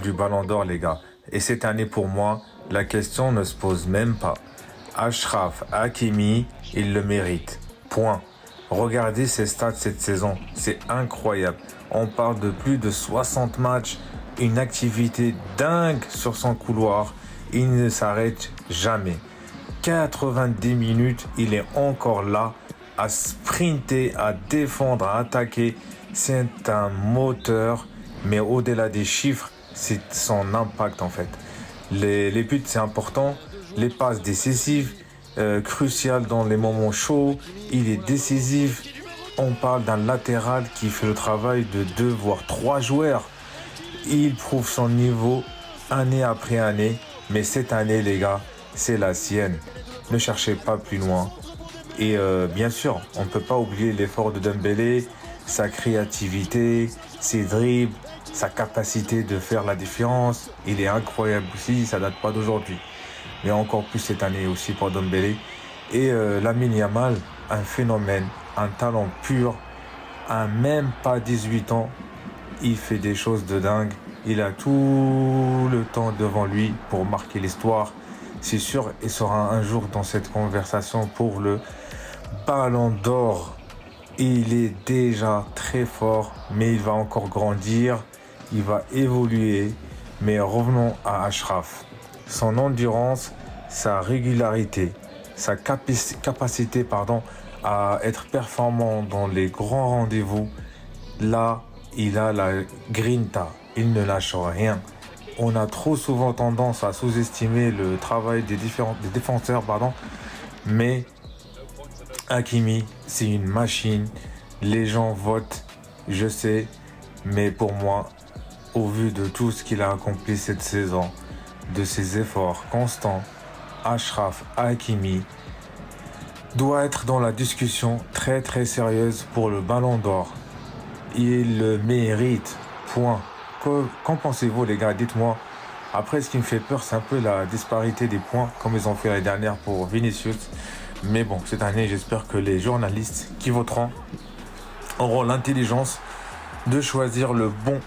Du Ballon d'Or, les gars. Et cette année, pour moi, la question ne se pose même pas. Achraf Hakimi, il le mérite. Point. Regardez ses stats cette saison. C'est incroyable. On parle de plus de 60 matchs, une activité dingue sur son couloir. Il ne s'arrête jamais. 90 minutes, il est encore là à sprinter, à défendre, à attaquer. C'est un moteur, mais au-delà des chiffres, c'est son impact en fait. Les buts, c'est important. Les passes décisives, cruciales dans les moments chauds. Il est décisif. On parle d'un latéral qui fait le travail de 2 voire 3 joueurs. Il prouve son niveau année après année. Mais cette année, les gars, c'est la sienne. Ne cherchez pas plus loin. Et bien sûr, on ne peut pas oublier l'effort de Dembélé, sa créativité, ses dribbles, sa capacité de faire la différence. Il est incroyable aussi, ça date pas d'aujourd'hui. Mais encore plus cette année aussi pour Dembélé. Et Lamine Yamal, un phénomène, un talent pur, à même pas 18 ans, il fait des choses de dingue. Il a tout le temps devant lui pour marquer l'histoire. C'est sûr, il sera un jour dans cette conversation pour le Ballon d'Or. Il est déjà très fort, mais il va encore grandir. Il va évoluer. Mais revenons à Achraf. Son endurance, sa régularité, sa capacité à être performant dans les grands rendez-vous. Là, il a la grinta. Il ne lâche rien. On a trop souvent tendance à sous-estimer le travail des défenseurs, mais Hakimi, c'est une machine. Les gens votent, je sais, mais pour moi, au vu de tout ce qu'il a accompli cette saison, de ses efforts constants, Achraf Hakimi doit être dans la discussion très très sérieuse pour le Ballon d'Or. Il le mérite. Point. Qu'en pensez-vous, les gars? Dites-moi. Après, ce qui me fait peur, c'est un peu la disparité des points, comme ils ont fait l'année dernière pour Vinicius. Mais bon, cette année, j'espère que les journalistes qui voteront auront l'intelligence de choisir le bon